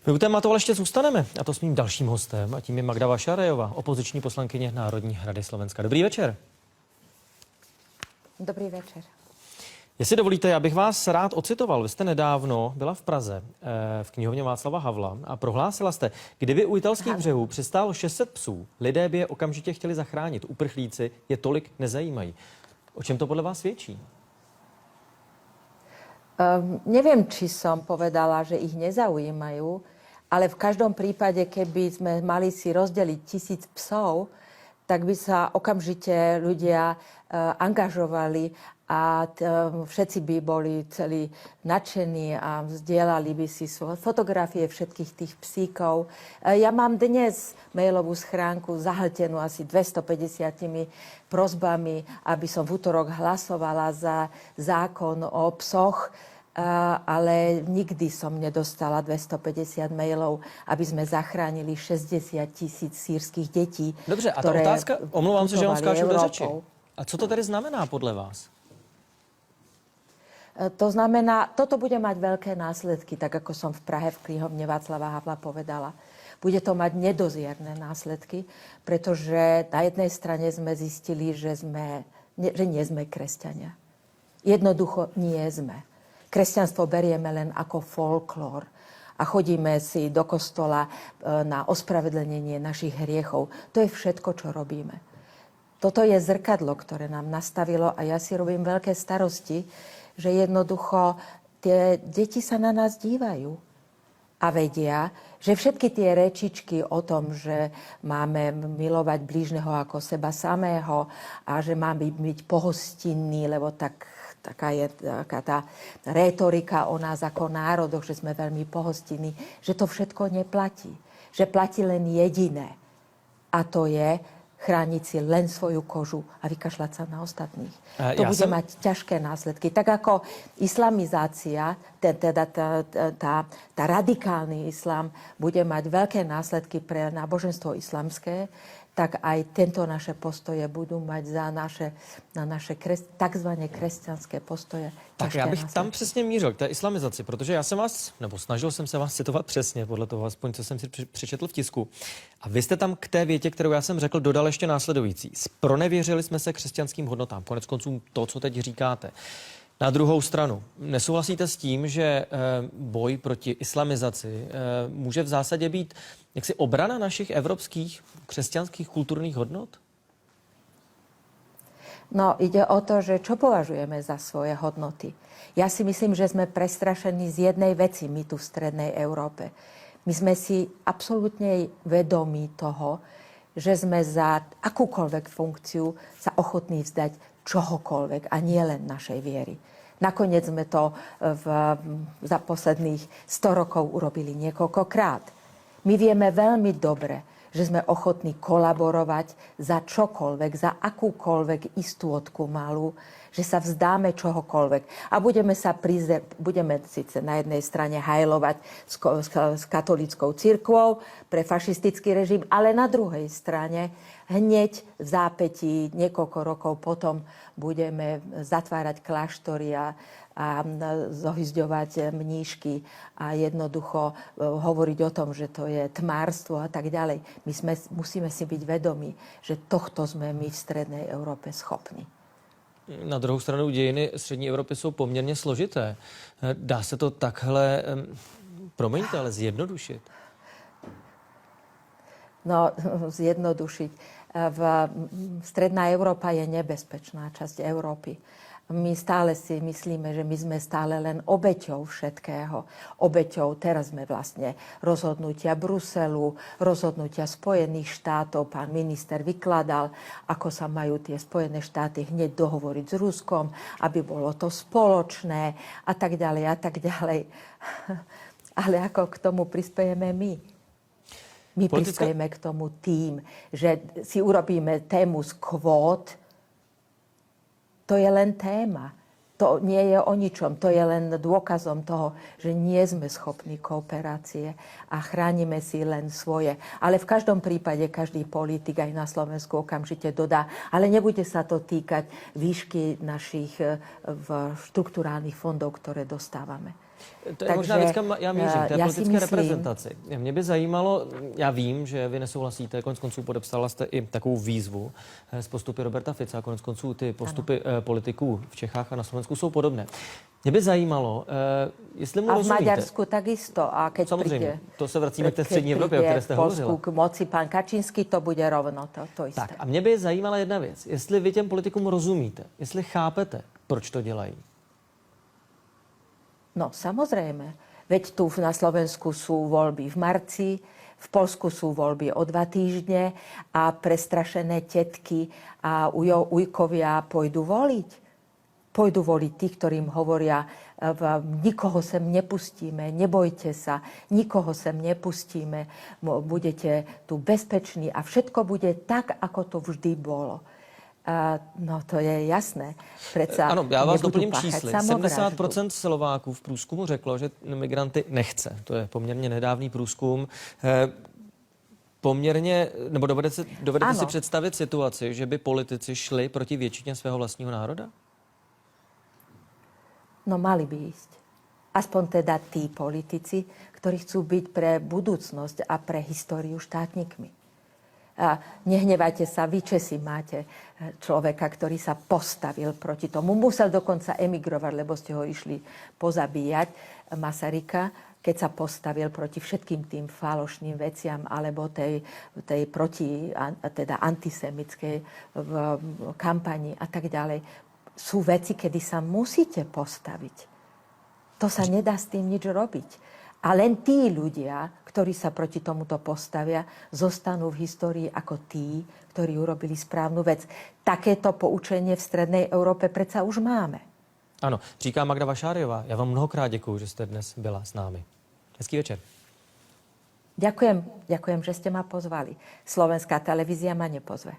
My u tématu ale ještě zůstaneme, a to s mým dalším hostem, a tím je Magda Vašárejová, opoziční poslankyně Národní rady Slovenska. Dobrý večer. Dobrý večer. Jestli dovolíte, já bych vás rád ocitoval. Vy jste nedávno byla v Praze v knihovně Václava Havla a prohlásila jste, kdyby u italských břehů přistálo 600 psů, lidé by je okamžitě chtěli zachránit. Uprchlíci je tolik nezajímají. O čem to podle vás svědčí? Neviem, či som povedala, že ich nezaujímajú, ale v každom prípade, keby sme mali si rozdeliť 1000 psov, tak by sa okamžite ľudia angažovali a všetci by boli celí nadšení a zdieľali by si fotografie všetkých tých psíkov. Ja mám dnes mailovú schránku zahltenú asi 250 prosbami, aby som v útorok hlasovala za zákon o psoch, ale nikdy som nedostala 250 mailov, aby sme zachránili 60 000 sírskych detí. Dobře, a ta otázka, omlouvám se, že vám skáču do řeči. A co to tedy znamená podle vás? To znamená, toto bude mať veľké následky, tak ako som v Prahe v knihovne Václava Havla povedala. Bude to mať nedozierne následky, pretože na jednej strane sme zistili, že nie sme kresťania. Jednoducho nie sme. Kresťanstvo berieme len ako folklór a chodíme si do kostola na ospravedlnenie našich hriechov. To je všetko, čo robíme. Toto je zrkadlo, ktoré nám nastavilo a ja si robím veľké starosti, že jednoducho tie deti sa na nás dívajú a vedia, že všetky tie rečičky o tom, že máme milovať blížneho ako seba samého a že máme byť pohostinní, lebo taká je tá rétorika o nás ako národoch, že sme veľmi pohostinní, že to všetko neplatí. Že platí len jediné. A to je chrániť si len svoju kožu a vykašľať sa na ostatných. To bude mať ťažké následky. Tak ako islamizácia, tá radikálny islám bude mať veľké následky pre náboženstvo islamské, tak aj tento naše postoje budú mať na naše takzvané kresťanské postoje. Tak já bych tam přesně mířil k té islamizaci, protože já jsem vás, nebo snažil jsem se vás citovat přesně, podle toho aspoň, co jsem si přečetl v tisku. A vy jste tam k té větě, kterou já jsem řekl, dodal ještě následující. Spronevěřili jsme se křesťanským hodnotám. Konec konců to, co teď říkáte. Na druhou stranu, nesouhlasíte s tím, že boj proti islamizaci může v zásadě být jaksi obrana našich evropských křesťanských kulturních hodnot? No, ide o to, že čo považujeme za svoje hodnoty. Ja si myslím, že sme prestrašení z jednej veci my tu v strednej Európe. My sme si absolútne vedomí toho, že sme za akúkoľvek funkciu sa ochotní vzdať čohokoľvek a nie len našej viery. Nakoniec sme to za posledných 100 rokov urobili niekoľkokrát. My vieme veľmi dobre, že sme ochotní kolaborovať za čokoľvek, za akúkoľvek istôtku malú, že sa vzdáme čohokoľvek. A budeme síce na jednej strane hajlovať s katolíckou cirkvou pre fašistický režim, ale na druhej strane hneď v zápätí niekoľko rokov potom budeme zatvárať kláštory a zohyzďovať mníšky a jednoducho hovoriť o tom, že to je tmárstvo a tak ďalej. Musíme si byť vedomí, že tohto sme my v strednej Európe schopní. Na druhou stranu dějiny střední Evropy jsou poměrně složité. Dá se to takhle, promiňte, ale zjednodušit? No, zjednodušiť. Stredná Európa je nebezpečná časť Európy. My stále si myslíme, že my sme stále len obeťou všetkého. Obeťou, teraz sme vlastne rozhodnutia Bruselu, rozhodnutia Spojených štátov. Pán minister vykladal, ako sa majú tie Spojené štáty hneď dohovoriť s Ruskom, aby bolo to spoločné a tak ďalej a tak ďalej. Ale ako k tomu prispejeme my? My prispejeme k tomu tým, že si urobíme tému z kvót. To je len téma. To nie je o ničom. To je len dôkazom toho, že nie sme schopní kooperácie a chránime si len svoje. Ale v každom prípade každý politik aj na Slovensku okamžite dodá, ale nebude sa to týkať výšky našich štruktúrálnych fondov, ktoré dostávame. To je možná věc, kam já mířím, té politické myslím, reprezentaci. Mě by zajímalo, já vím, že vy nesouhlasíte, konec konců podepsala jste i takovou výzvu z postupy Roberta Fica, konec konců ty postupy politiků v Čechách a na Slovensku jsou podobné. Mě by zajímalo, jestli mu rozumíte. A v Maďarsku takisto. A keď samozřejmě, to se vracíme k té střední Evropě, o které jste hovořila. K moci pán Kačínsky, to bude rovno to isté. Tak a mě by zajímala jedna věc. Jestli vy těm politikům rozumíte, jestli chápete, proč to dělají. No, samozrejme. Veď tu na Slovensku sú voľby v marci, v Poľsku sú voľby o 2 týždne a prestrašené tetky a ujkovia pôjdu voliť. Pôjdu voliť tí, ktorým hovoria, nikoho sem nepustíme, nebojte sa, nikoho sem nepustíme, budete tu bezpeční a všetko bude tak, ako to vždy bolo. No to je jasné. Predsa ano, já vás doplním čísly. 70% Slováků v průzkumu řeklo, že migranty nechce. To je poměrně nedávný průzkum. Nebo dovedete si představit situaci, že by politici šli proti většině svého vlastního národa? No mali by ísť. Aspoň teda tí politici, ktorí chcú byť pre budúcnosť a pre históriu štátnikmi. A nehnevajte sa, vy Česi máte človeka, ktorý sa postavil proti tomu. Musel dokonca emigrovať, lebo ste ho išli pozabíjať, Masaryka, keď sa postavil proti všetkým tým falošným veciam alebo tej teda antisemickej kampani a tak ďalej. Sú veci, kedy sa musíte postaviť. To sa nedá s tým nič robiť. A len tí ľudia, ktorí sa proti tomuto postavia, zostanú v histórii ako tí, ktorí urobili správnu vec. Takéto poučenie v strednej Európe predsa už máme. Ano, říká Magda Vašáriová. Já vám mnohokrát děkuju, že jste dnes byla s námi. Hezký večer. Ďakujem, že ste ma pozvali. Slovenská televízia ma nepozve.